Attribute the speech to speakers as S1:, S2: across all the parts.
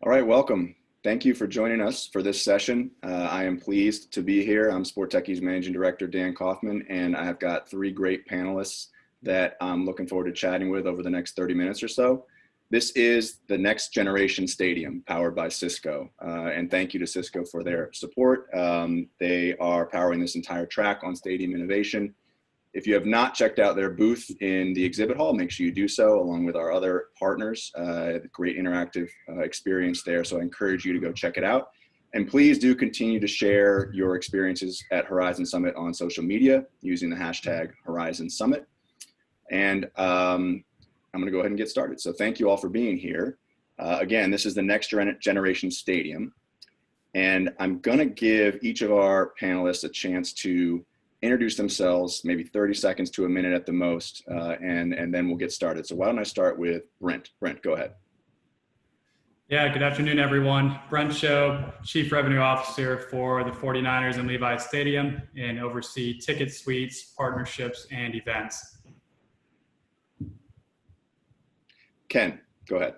S1: All right, welcome. Thank you for joining us for this session. I am pleased to be here. I'm SportTechie's Managing Director, Dan Kaufman, and I have got three great panelists that I'm looking forward to chatting with over the next 30 minutes or so. This is the next generation stadium powered by Cisco, and thank you to Cisco for their support. They are powering this entire track on stadium innovation. If you have not checked out their booth in the exhibit hall, make sure you do so along with our other partners. Great interactive experience there, so I encourage you to go check it out. And please do continue to share your experiences at Horizon Summit on social media using the hashtag Horizon Summit. And I'm gonna go ahead and get started. So thank you all for being here. Again, this is the next generation stadium. And I'm gonna give each of our panelists a chance to introduce themselves, maybe 30 seconds to a minute at the most, and then we'll get started. So why don't I start with Brent. Brent, go ahead.
S2: Yeah, good afternoon, everyone. Brent Schoeb, Chief Revenue Officer for the 49ers and Levi Stadium, and oversee ticket suites, partnerships, and events.
S1: Ken, go ahead.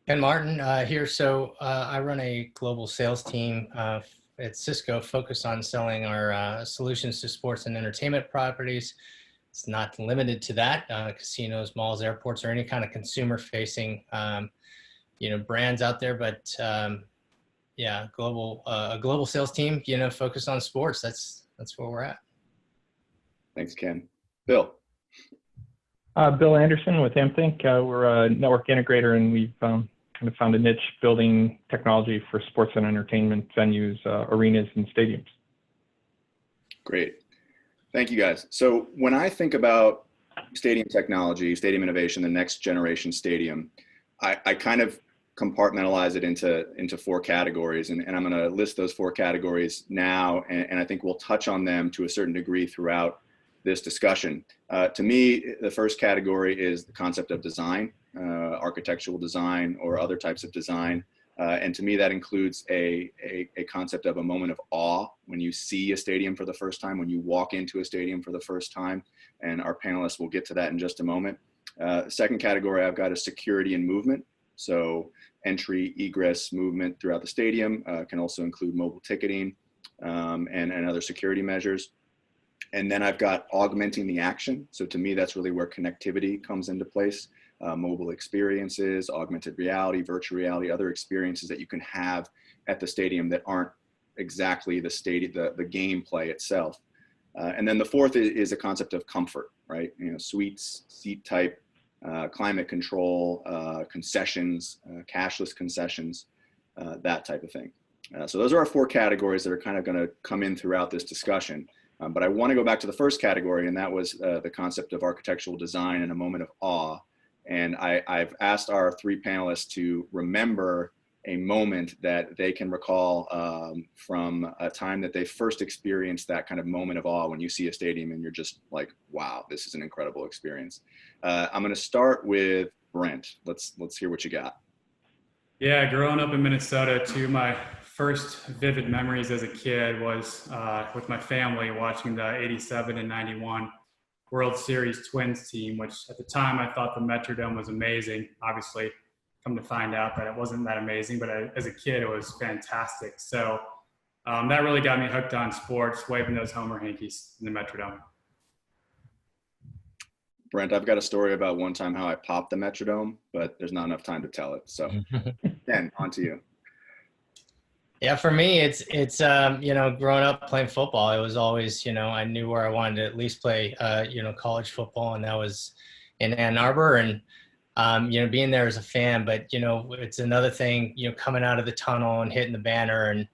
S3: Ken Martin here. So I run a global sales team at Cisco focused on selling our solutions to sports and entertainment properties. It's not limited to that, casinos, malls, airports, or any kind of consumer facing brands out there. But yeah, a global sales team, focused on sports. That's where we're at.
S1: Thanks, Ken. Bill.
S4: Bill Anderson with AmpThink. We're a network integrator, and we've kind of found a niche building technology for sports and entertainment venues, arenas, and stadiums.
S1: Great. Thank you, guys. So when I think about stadium technology, stadium innovation, the next generation stadium, I kind of compartmentalize it into four categories, and I'm going to list those four categories now, and I think we'll touch on them to a certain degree throughout this discussion. To me, the first category is the concept of design, architectural design or other types of design. And to me, that includes a concept of a moment of awe when you see a stadium for the first time, when you walk into a stadium for the first time. And our panelists will get to that in just a moment. Second category I've got is security and movement. So entry, egress, movement throughout the stadium can also include mobile ticketing and other security measures. And then I've got augmenting the action. So to me, that's really where connectivity comes into place. Mobile experiences, augmented reality, virtual reality, other experiences that you can have at the stadium that aren't exactly the gameplay itself. And then the fourth is a concept of comfort, right? Suites, seat type, climate control, concessions, cashless concessions, that type of thing. So those are our four categories that are kind of going to come in throughout this discussion. But I want to go back to the first category, and that was the concept of architectural design and a moment of awe. And I've asked our three panelists to remember a moment that they can recall from a time that they first experienced that kind of moment of awe when you see a stadium and you're just like, wow, this is an incredible experience. I'm going to start with Brent. Let's hear what you got.
S2: Yeah, growing up in Minnesota, two of my first vivid memories as a kid was with my family watching the 87 and 91 World Series Twins team, which at the time I thought the Metrodome was amazing. Obviously, come to find out that it wasn't that amazing, but as a kid, it was fantastic. So that really got me hooked on sports, waving those Homer hankies in the Metrodome.
S1: Brent, I've got a story about one time how I popped the Metrodome, but there's not enough time to tell it. So Ken, on to you.
S3: Yeah, for me, it's growing up playing football, it was always, I knew where I wanted to at least play, college football, and that was in Ann Arbor, and, being there as a fan. But, it's another thing, coming out of the tunnel and hitting the banner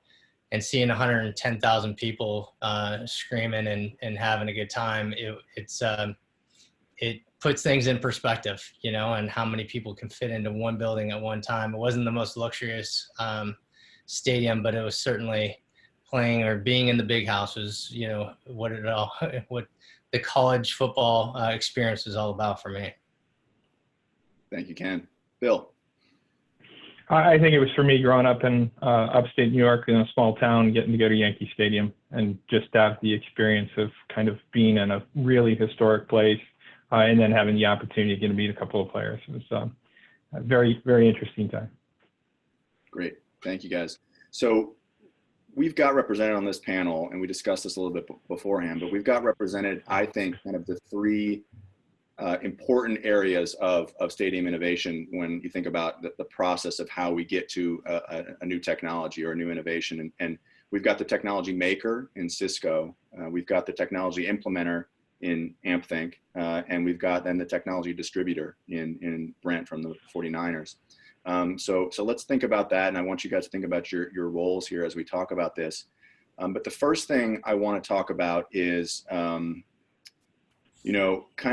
S3: and seeing 110,000 people screaming and having a good time. It puts things in perspective, and how many people can fit into one building at one time. It wasn't the most luxurious stadium, but it was certainly playing or being in the big house was, what the college football experience was all about for me.
S1: Thank you, Ken. Bill.
S4: I think it was for me growing up in upstate New York in a small town, getting to go to Yankee Stadium and just have the experience of kind of being in a really historic place and then having the opportunity to get to meet a couple of players. It was a very, very interesting time.
S1: Great. Thank you, guys. So we've got represented on this panel, and we discussed this a little bit beforehand, but we've got represented, I think, kind of the three important areas of stadium innovation when you think about the process of how we get to a new technology or a new innovation. And we've got the technology maker in Cisco, we've got the technology implementer in AmpThink, and we've got then the technology distributor in Brent from the 49ers. So let's think about that, and I want you guys to think about your roles here as we talk about this. But the first thing I want to talk about is kind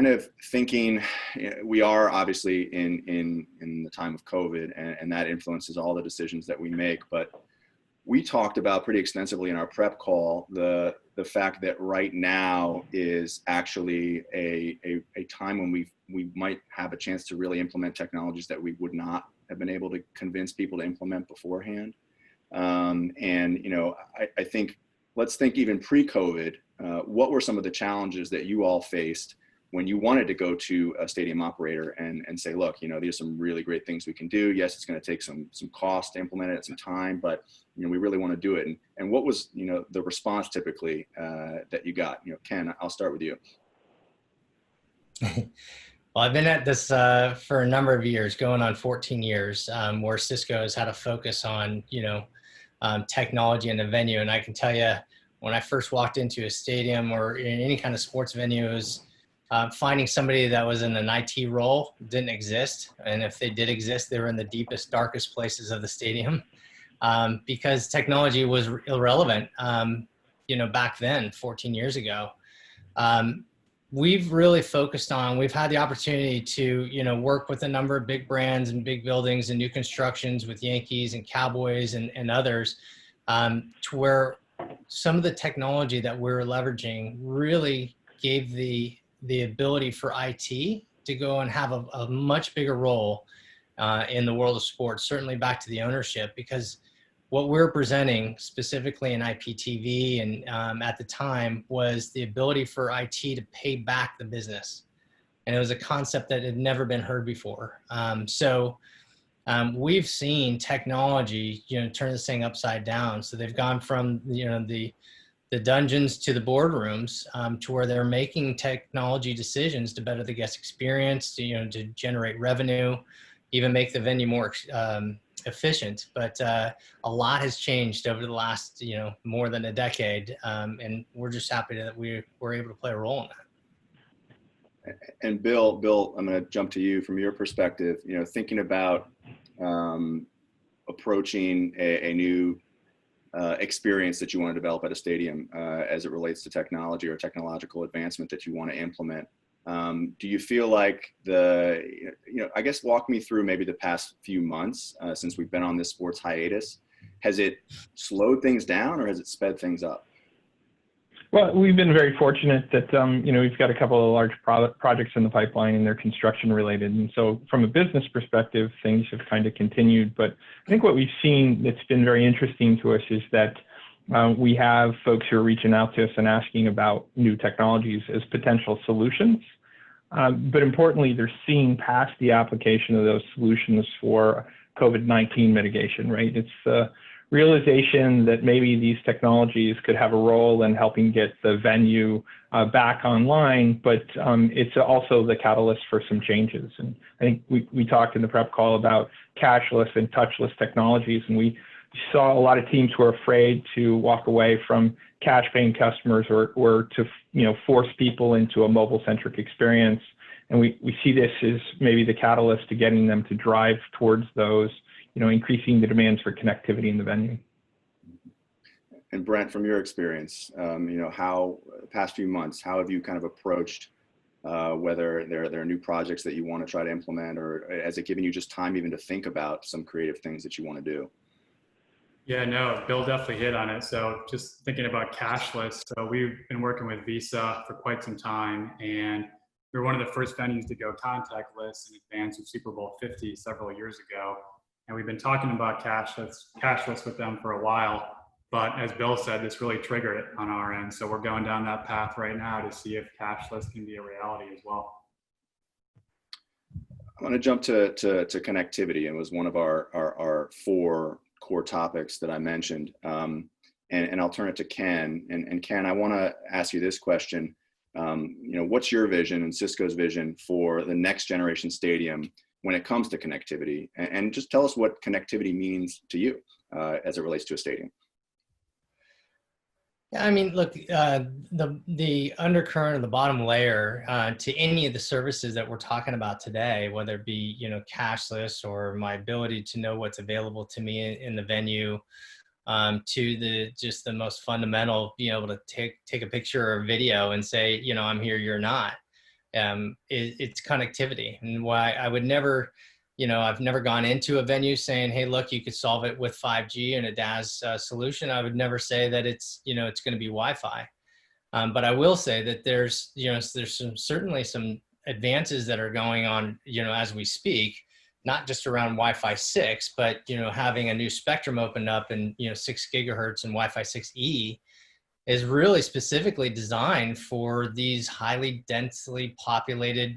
S1: of thinking, we are obviously in the time of COVID, and that influences all the decisions that we make. But we talked about pretty extensively in our prep call the fact that right now is actually a time when we might have a chance to really implement technologies that we would not have been able to convince people to implement beforehand. I think, let's think even pre-COVID, what were some of the challenges that you all faced when you wanted to go to a stadium operator and say, look, these are some really great things we can do. Yes, it's going to take some cost to implement it, some time, but we really want to do it. And what was the response typically that you got? Ken, I'll start with you.
S3: Well, I've been at this for a number of years, going on 14 years, where Cisco has had a focus on technology in the venue. And I can tell you, when I first walked into a stadium or in any kind of sports venue, it was finding somebody that was in an IT role didn't exist. And if they did exist, they were in the deepest, darkest places of the stadium because technology was irrelevant, back then, 14 years ago. We've really focused on, we've had the opportunity to, work with a number of big brands and big buildings and new constructions with Yankees and Cowboys and others, to where some of the technology that we're leveraging really gave the ability for IT to go and have a much bigger role in the world of sports, certainly back to the ownership, because what we're presenting specifically in IPTV and at the time was the ability for IT to pay back the business. And it was a concept that had never been heard before. We've seen technology, turn this thing upside down. So they've gone from, the dungeons to the boardrooms to where they're making technology decisions to better the guest experience, to generate revenue, even make the venue more efficient. But a lot has changed over the last, more than a decade. And we're just happy that we were able to play a role in that.
S1: And Bill, I'm going to jump to you from your perspective, thinking about approaching a new experience that you want to develop at a stadium as it relates to technology or technological advancement that you want to implement. Do you feel like I guess walk me through maybe the past few months since we've been on this sports hiatus. Has it slowed things down or has it sped things up?
S4: Well, we've been very fortunate that, we've got a couple of large projects in the pipeline and they're construction related. And so from a business perspective, things have kind of continued. But I think what we've seen that's been very interesting to us is that we have folks who are reaching out to us and asking about new technologies as potential solutions. But importantly, they're seeing past the application of those solutions for COVID-19 mitigation, right? It's the realization that maybe these technologies could have a role in helping get the venue back online, but it's also the catalyst for some changes. And I think we talked in the prep call about cashless and touchless technologies, and we saw a lot of teams who are afraid to walk away from cash paying customers or to force people into a mobile centric experience. And we see this as maybe the catalyst to getting them to drive towards those, increasing the demands for connectivity in the venue.
S1: And Brent, from your experience, how past few months, how have you kind of approached whether there are new projects that you want to try to implement, or has it given you just time even to think about some creative things that you want to do?
S2: Yeah, no, Bill definitely hit on it. So just thinking about cashless. So we've been working with Visa for quite some time, and we were one of the first venues to go contactless in advance of Super Bowl 50 several years ago. And we've been talking about cashless with them for a while. But as Bill said, this really triggered it on our end. So we're going down that path right now to see if cashless can be a reality as well.
S1: want to jump to connectivity, and was one of our four core topics that I mentioned. And I'll turn it to Ken. And Ken, I want to ask you this question. What's your vision and Cisco's vision for the next generation stadium when it comes to connectivity? And just tell us what connectivity means to you as it relates to a stadium.
S3: Yeah, I mean, look, the undercurrent or the bottom layer to any of the services that we're talking about today, whether it be, cashless or my ability to know what's available to me in the venue, to just the most fundamental, being able to take a picture or a video and say, I'm here, you're not. It's connectivity. And why I would never, I've never gone into a venue saying, hey, look, you could solve it with 5G and a DAS solution. I would never say that it's going to be Wi-Fi. But I will say that there's certainly some advances that are going on, as we speak, not just around Wi-Fi 6, but, having a new spectrum opened up and, 6 gigahertz and Wi-Fi 6E is really specifically designed for these highly densely populated,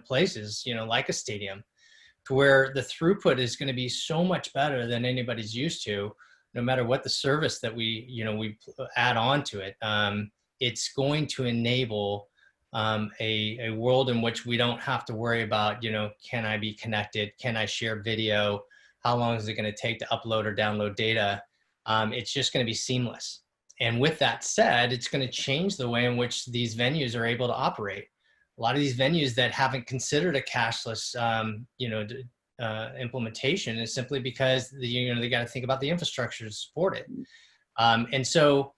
S3: places, like a stadium, to where the throughput is going to be so much better than anybody's used to, no matter what the service that we add on to it. It's going to enable a world in which we don't have to worry about, can I be connected? Can I share video? How long is it going to take to upload or download data? It's just going to be seamless. And with that said, it's going to change the way in which these venues are able to operate. A lot of these venues that haven't considered a cashless, implementation is simply because they got to think about the infrastructure to support it. And so,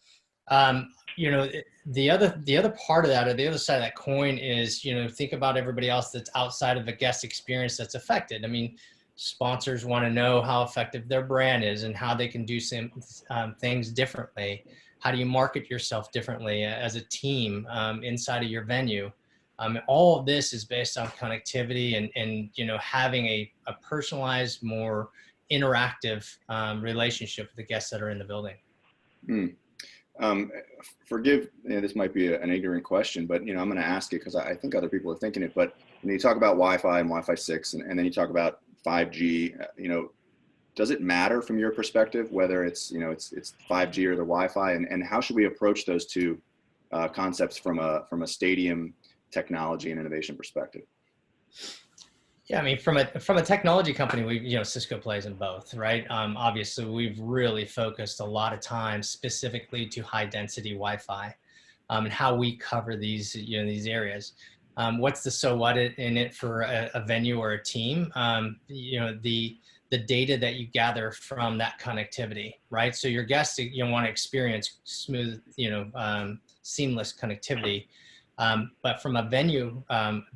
S3: the other part of that, or the other side of that coin is, think about everybody else that's outside of a guest experience that's affected. I mean, sponsors want to know how effective their brand is and how they can do some things differently. How do you market yourself differently as a team inside of your venue? All of this is based on connectivity and having a personalized, more interactive relationship with the guests that are in the building.
S1: Forgive, this might be an ignorant question, but I'm going to ask it because I think other people are thinking it. But when you talk about Wi-Fi and Wi-Fi 6, and then you talk about 5G, does it matter from your perspective whether it's 5G or the Wi-Fi, and how should we approach those two concepts from a stadium technology and innovation perspective?
S3: Yeah, I mean, from a technology company, Cisco plays in both, right? Obviously, we've really focused a lot of time specifically to high density Wi-Fi, and how we cover these areas. What's the so what in it for a venue or a team? The data that you gather from that connectivity, right? So your guests, want to experience smooth, seamless connectivity. But from a venue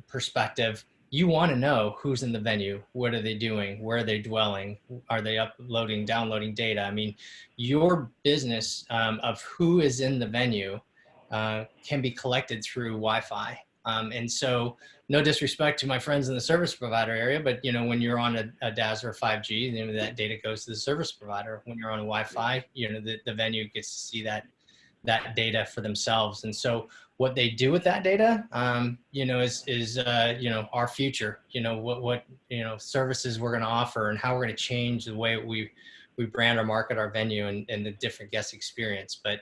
S3: perspective, you want to know who's in the venue, what are they doing, where are they dwelling, are they uploading, downloading data? I mean, your business of who is in the venue can be collected through Wi-Fi. And so, no disrespect to my friends in the service provider area, but when you're on a DAS or a 5G, that data goes to the service provider. When you're on a Wi-Fi, the venue gets to see that data for themselves. And so what they do with that data, is our future, what services we're going to offer and how we're going to change the way we brand or market our venue and the different guest experience. But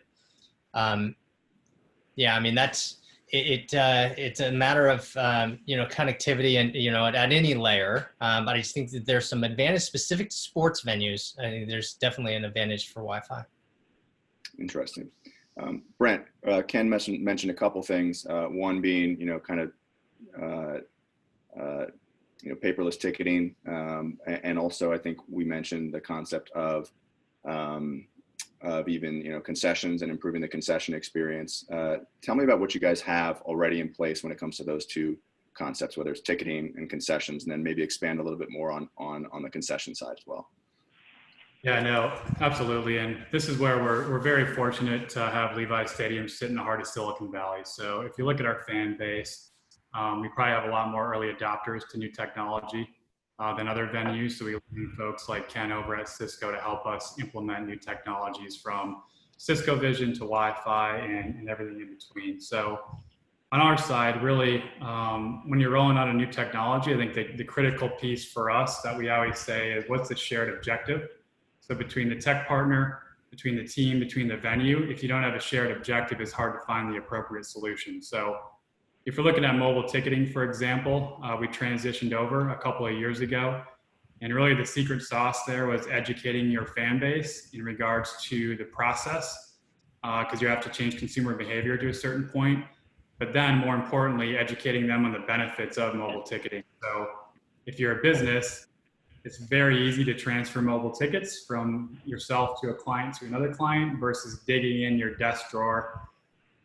S3: yeah, I mean, that's it. It's a matter of, connectivity and, at any layer. But I just think that there's some advantage specific to sports venues. I think there's definitely an advantage for Wi-Fi.
S1: Interesting. Brent, Ken mentioned a couple things. One being, paperless ticketing, and also I think we mentioned the concept of even concessions and improving the concession experience. Tell me about what you guys have already in place when it comes to those two concepts, whether it's ticketing and concessions, and then maybe expand a little bit more on the concession side as well.
S2: Yeah, no, absolutely. And this is where we're very fortunate to have Levi Stadium sit in the heart of Silicon Valley. So if you look at our fan base, we probably have a lot more early adopters to new technology than other venues. So we need folks like Ken over at Cisco to help us implement new technologies from Cisco Vision to Wi-Fi and everything in between. So on our side, really, when you're rolling out a new technology, I think the critical piece for us that we always say is what's the shared objective? So between the tech partner, between the team, between the venue, if you don't have a shared objective, it's hard to find the appropriate solution. So if we're looking at mobile ticketing, for example, we transitioned over a couple of years ago. And really the secret sauce there was educating your fan base in regards to the process, because you have to change consumer behavior to a certain point. But then more importantly, educating them on the benefits of mobile ticketing. So if you're a business, it's very easy to transfer mobile tickets from yourself to a client to another client versus digging in your desk drawer,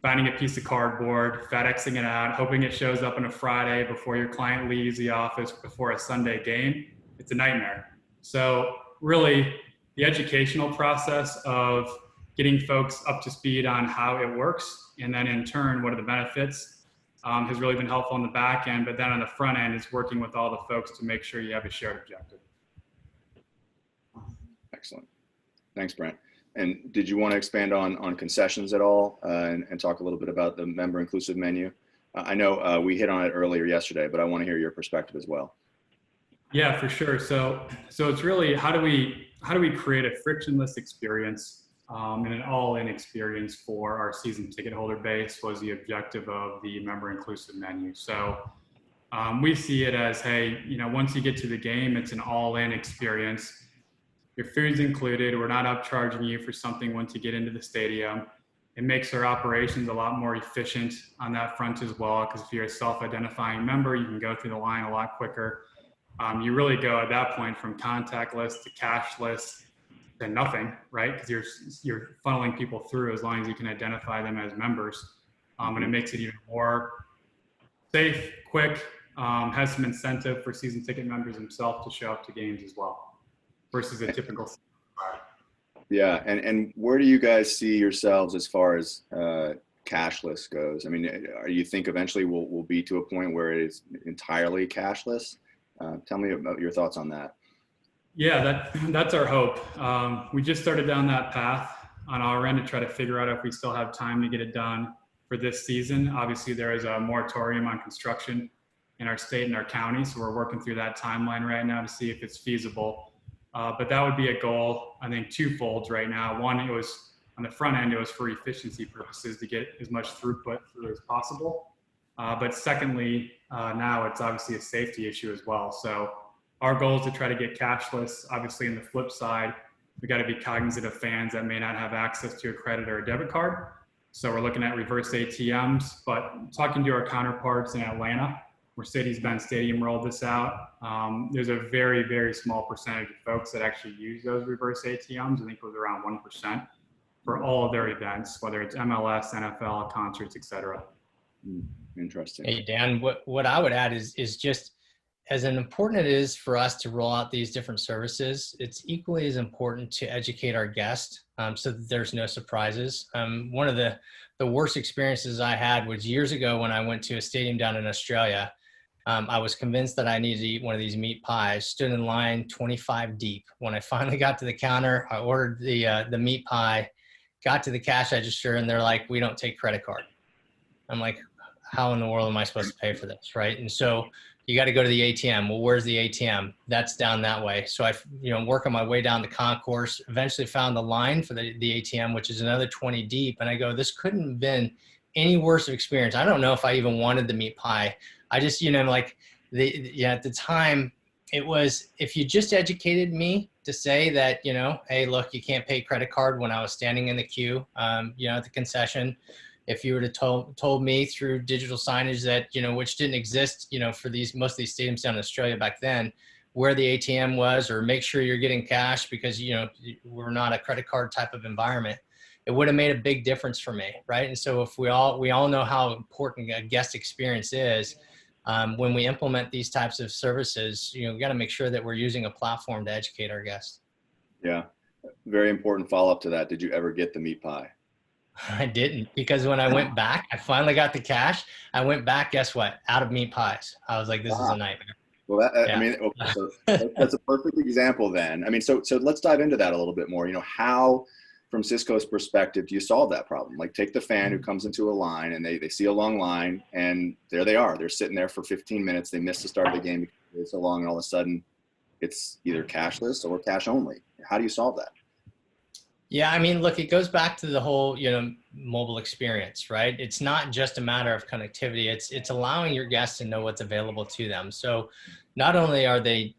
S2: finding a piece of cardboard, FedExing it out, hoping it shows up on a Friday before your client leaves the office before a Sunday game. It's a nightmare. So really the educational process of getting folks up to speed on how it works, and then in turn, what are the benefits, has really been helpful on the back end. But then on the front end is working with all the folks to make sure you have a shared objective.
S1: Excellent. Thanks, Brent. And did you want to expand on concessions at all, and talk a little bit about the member inclusive menu? I know we hit on it earlier yesterday, but I want to hear your perspective as well.
S2: Yeah, for sure. So it's really how do we create a frictionless experience, and an all-in experience for our season ticket holder base was the objective of the member inclusive menu. So we see it as, hey, once you get to the game, it's an all-in experience. Your food's included. We're not upcharging you for something once you get into the stadium. It makes our operations a lot more efficient on that front as well, because if you're a self-identifying member, you can go through the line a lot quicker. You really go at that point from contactless to cashless to nothing, right? Because you're funneling people through as long as you can identify them as members, and it makes it even more safe, quick, has some incentive for season ticket members themselves to show up to games as well versus a typical.
S1: Yeah, and where do you guys see yourselves as far as cashless goes? I mean, you think eventually we'll be to a point where it is entirely cashless? Tell me about your thoughts on that.
S2: Yeah, that's our hope. We just started down that path on our end to try to figure out if we still have time to get it done for this season. Obviously, there is a moratorium on construction in our state and our county, so we're working through that timeline right now to see if it's feasible. But that would be a goal, I think, twofold right now. One, it was on the front end, it was for efficiency purposes to get as much throughput through as possible. But secondly, now it's obviously a safety issue as well. So our goal is to try to get cashless. Obviously, on the flip side, we got to be cognizant of fans that may not have access to a credit or a debit card. So we're looking at reverse ATMs, but talking to our counterparts in Atlanta, where Citi's-Benz Stadium rolled this out, there's a very, very small percentage of folks that actually use those reverse ATMs. I think it was around 1% for all of their events, whether it's MLS, NFL, concerts, etc.
S1: Interesting.
S3: Hey, Dan, what I would add is just as important it is for us to roll out these different services, it's equally as important to educate our guests so that there's no surprises. One of the worst experiences I had was years ago when I went to a stadium down in Australia. I was convinced that I needed to eat one of these meat pies, stood in line 25 deep. When I finally got to the counter, I ordered the meat pie, got to the cash register, and they're like, "We don't take credit card." I'm like, how in the world am I supposed to pay for this, right? And so you got to go to the ATM. Well, where's the ATM? That's down that way. So I, working my way down the concourse, eventually found the line for the ATM, which is another 20 deep. And I go, this couldn't have been any worse of experience. I don't know if I even wanted the meat pie. I just, at the time it was, if you just educated me to say that, hey, look, you can't pay credit card when I was standing in the queue, at the concession. If you were to told me through digital signage that, which didn't exist, for most of these stadiums down in Australia back then, where the ATM was, or make sure you're getting cash because, we're not a credit card type of environment, it would have made a big difference for me. Right. And so if we all know how important a guest experience is, when we implement these types of services, we got to make sure that we're using a platform to educate our guests.
S1: Yeah. Very important follow-up to that. Did you ever get the meat pie?
S3: I didn't, because when I went back, I finally got the cash. I went back, guess what? Out of meat pies. I was like, this is a nightmare.
S1: Well, so that's a perfect example then. I mean, so let's dive into that a little bit more. How from Cisco's perspective, do you solve that problem? Like, take the fan who comes into a line and they see a long line, and there they are. They're sitting there for 15 minutes. They missed the start of the game because it's so long, and all of a sudden it's either cashless or cash only. How do you solve that?
S3: Yeah, I mean, look, it goes back to the whole, mobile experience, right? It's not just a matter of connectivity. It's allowing your guests to know what's available to them. So not only are they,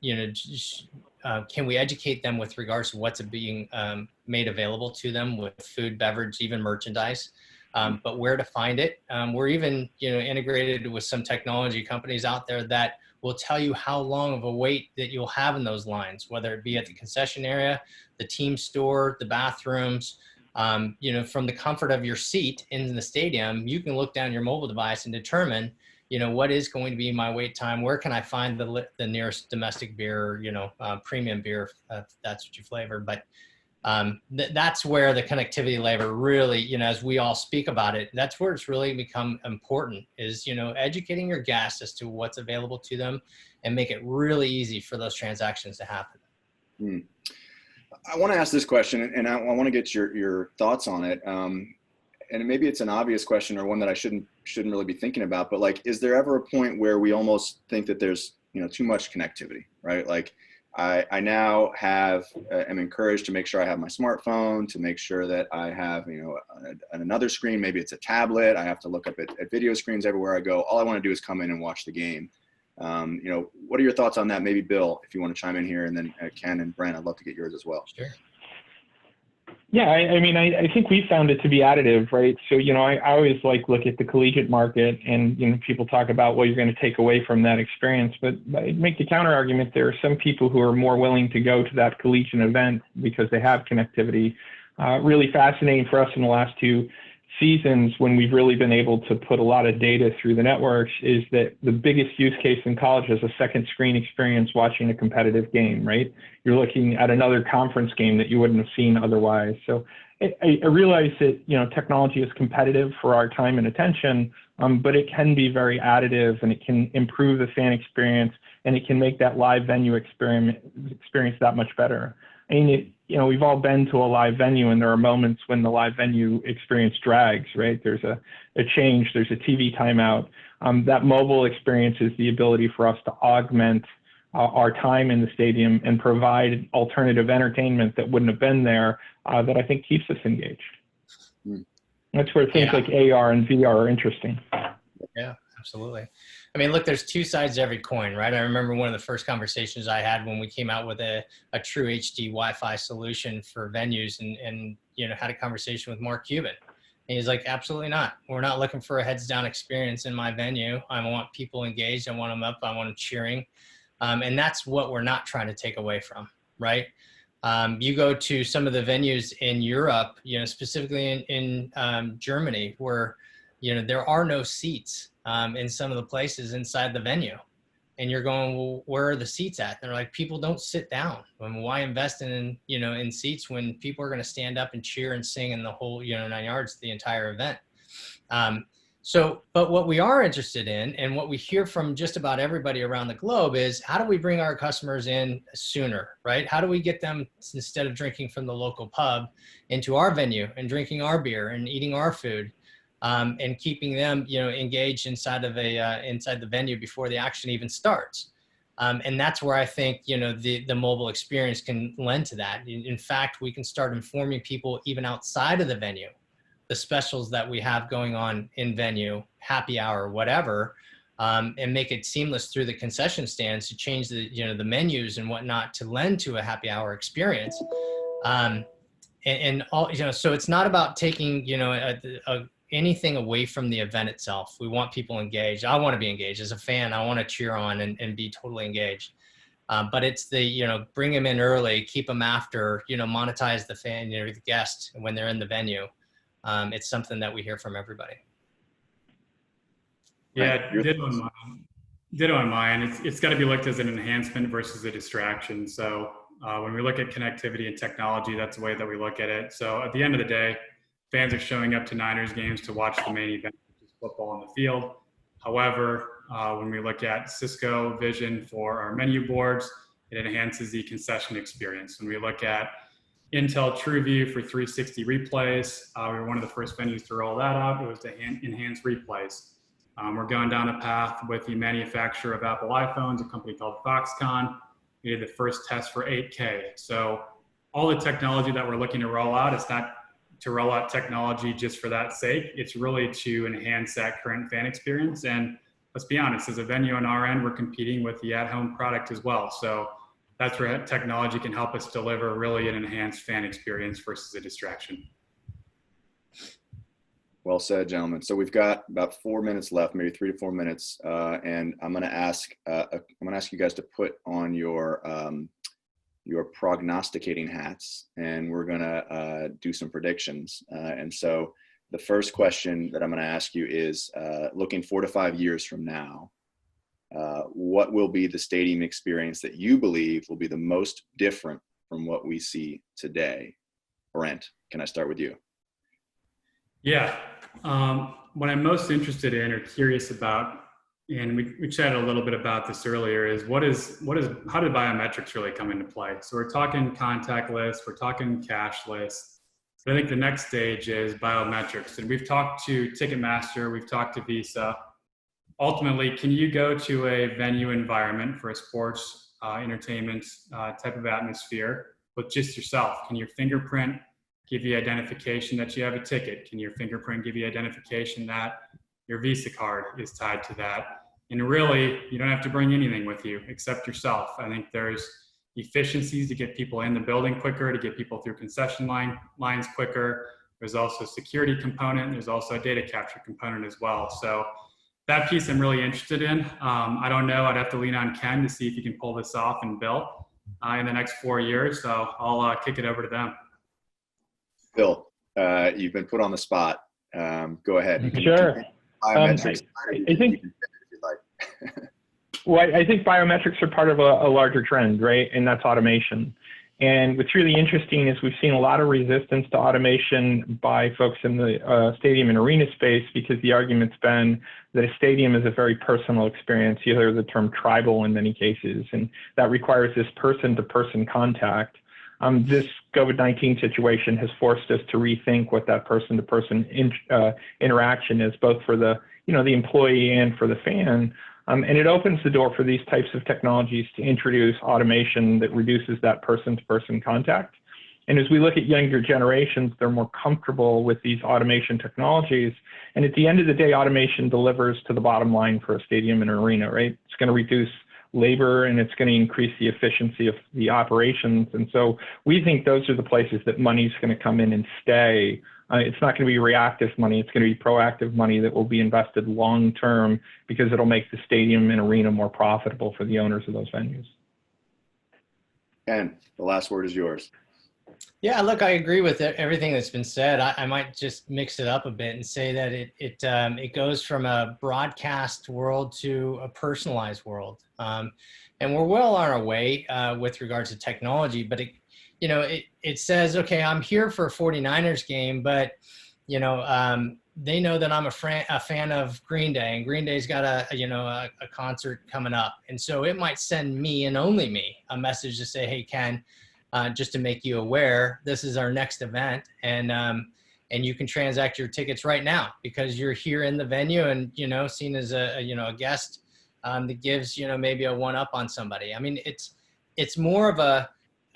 S3: can we educate them with regards to what's being made available to them with food, beverage, even merchandise, but where to find it. We're even, integrated with some technology companies out there that will tell you how long of a wait that you'll have in those lines, whether it be at the concession area, the team store, the bathrooms. From the comfort of your seat in the stadium, you can look down your mobile device and determine, what is going to be my wait time? Where can I find the nearest domestic beer, premium beer, if that's what you flavor. But that's where the connectivity layer really, as we all speak about it, that's where it's really become important is, educating your guests as to what's available to them and make it really easy for those transactions to happen.
S1: I want to ask this question, and I want to get your thoughts on it. And maybe it's an obvious question or one that I shouldn't really be thinking about, but like, is there ever a point where we almost think that there's, too much connectivity, right? Like, I now am encouraged to make sure I have my smartphone, to make sure that I have, another screen. Maybe it's a tablet. I have to look up at video screens everywhere I go. All I want to do is come in and watch the game. What are your thoughts on that? Maybe Bill, if you want to chime in here, and then Ken and Brent, I'd love to get yours as well.
S3: Sure.
S4: Yeah, I think we found it to be additive, right? So, I always look at the collegiate market, and, people talk about what you're going to take away from that experience. But I make the counter argument, there are some people who are more willing to go to that collegiate event because they have connectivity. Really fascinating for us in the last 2 seasons, when we've really been able to put a lot of data through the networks, is that the biggest use case in college is a second screen experience watching a competitive game, right? You're looking at another conference game that you wouldn't have seen otherwise. So I realize that, technology is competitive for our time and attention, but it can be very additive, and it can improve the fan experience, and it can make that live venue experience that much better. I mean, we've all been to a live venue, and there are moments when the live venue experience drags, right? There's a change, there's a TV timeout. That mobile experience is the ability for us to augment our time in the stadium and provide alternative entertainment that wouldn't have been there, that I think keeps us engaged. That's where things like AR and VR are interesting.
S3: Yeah, absolutely. I mean, look, there's 2 sides to every coin, right? I remember one of the first conversations I had when we came out with a true HD Wi-Fi solution for venues, and had a conversation with Mark Cuban. And he's like, absolutely not. We're not looking for a heads down experience in my venue. I want people engaged. I want them up. I want them cheering. And that's what we're not trying to take away from, right? You go to some of the venues in Europe, specifically in Germany, where, there are no seats in some of the places inside the venue. And you're going, well, where are the seats at? And they're like, people don't sit down. I mean, why invest in seats when people are going to stand up and cheer and sing in the whole, 9 yards, the entire event. But what we are interested in, and what we hear from just about everybody around the globe, is how do we bring our customers in sooner, right? How do we get them, instead of drinking from the local pub, into our venue and drinking our beer and eating our food? And keeping them, engaged inside the venue before the action even starts. And that's where I think, the mobile experience can lend to that. In fact, we can start informing people even outside of the venue, the specials that we have going on in venue, happy hour, whatever, and make it seamless through the concession stands to change the menus and whatnot to lend to a happy hour experience. And all, so it's not about taking, anything away from the event itself. We want people engaged. I want to be engaged as a fan. I want to cheer on and be totally engaged. But it's the, bring them in early, keep them after, monetize the fan, the guest when they're in the venue. It's something that we hear from everybody.
S2: Yeah, ditto on mine. It's got to be looked as an enhancement versus a distraction. So when we look at connectivity and technology, that's the way that we look at it. So at the end of the day, fans are showing up to Niners games to watch the main event, which is football on the field. However, when we look at Cisco vision for our menu boards, it enhances the concession experience. When we look at Intel TrueView for 360 replays. We were one of the first venues to roll that out. It was to enhance replays. We're going down a path with the manufacturer of Apple iPhones, a company called Foxconn. We did the first test for 8K. So all the technology that we're looking to roll out, it's not to roll out technology just for that sake. It's really to enhance that current fan experience. And let's be honest, as a venue on our end, we're competing with the at-home product as well. So that's where technology can help us deliver really an enhanced fan experience versus a distraction.
S1: Well said, gentlemen. So we've got about 4 minutes left, maybe 3 to 4 minutes, and I'm going to ask you guys to put on your prognosticating hats, and we're going to do some predictions. And so the first question that I'm going to ask you is, looking 4 to 5 years from now, what will be the stadium experience that you believe will be the most different from what we see today? Brent, can I start with you?
S2: Yeah. What I'm most interested in or curious about, and we chatted a little bit about this earlier, is how do biometrics really come into play? So we're talking contactless, we're talking cashless. But I think the next stage is biometrics. And we've talked to Ticketmaster, we've talked to Visa. Ultimately, can you go to a venue environment for a sports entertainment type of atmosphere with just yourself? Can your fingerprint give you identification that you have a ticket? Can your fingerprint give you identification that your Visa card is tied to that? And really, you don't have to bring anything with you except yourself. I think there's efficiencies to get people in the building quicker, to get people through concession lines quicker. There's also a security component. There's also a data capture component as well. So that piece I'm really interested in. I don't know. I'd have to lean on Ken to see if he can pull this off and Bill in the next 4 years. So I'll kick it over to them.
S1: Bill, you've been put on the spot. Go ahead.
S4: Sure.
S1: Biometrics.
S4: I think. Well, I think biometrics are part of a larger trend, right? And that's automation. And what's really interesting is we've seen a lot of resistance to automation by folks in the stadium and arena space, because the argument's been that a stadium is a very personal experience. You hear the term tribal in many cases, and that requires this person-to-person contact. This COVID-19 situation has forced us to rethink what that person-to-person interaction is, both for the employee and for the fan. And it opens the door for these types of technologies to introduce automation that reduces that person-to-person contact. And as we look at younger generations, they're more comfortable with these automation technologies. And at the end of the day, automation delivers to the bottom line for a stadium and an arena, right? It's going to reduce labor, and it's going to increase the efficiency of the operations. And so we think those are the places that money's going to come in and stay. It's not going to be reactive money. It's going to be proactive money that will be invested long term, because it'll make the stadium and arena more profitable for the owners of those venues.
S1: Ken, the last word is yours.
S3: Yeah, look, I agree with everything that's been said. I might just mix it up a bit and say that it goes from a broadcast world to a personalized world, and we're well on our way with regards to technology. But it says, okay, I'm here for a 49ers game, but they know that I'm a fan of Green Day, and Green Day's got a concert coming up, and so it might send me and only me a message to say, hey, Ken, just to make you aware, this is our next event, and you can transact your tickets right now because you're here in the venue and seen as a guest that gives maybe a one up on somebody. I mean, it's more of a,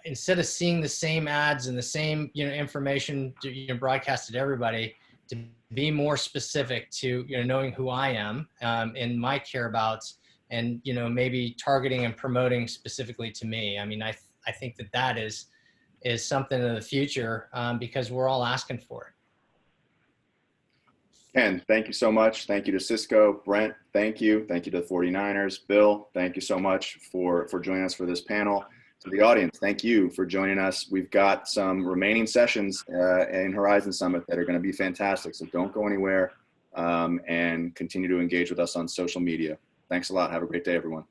S3: instead of seeing the same ads and the same information broadcasted to everybody, to be more specific to knowing who I am in my careabouts, and maybe targeting and promoting specifically to me. I mean, I think that is something in the future because we're all asking for it.
S1: Ken, thank you so much. Thank you to Cisco. Brent, thank you. Thank you to the 49ers. Bill, thank you so much for joining us for this panel. To the audience, thank you for joining us. We've got some remaining sessions in Horizon Summit that are going to be fantastic, so don't go anywhere and continue to engage with us on social media. Thanks a lot. Have a great day, everyone.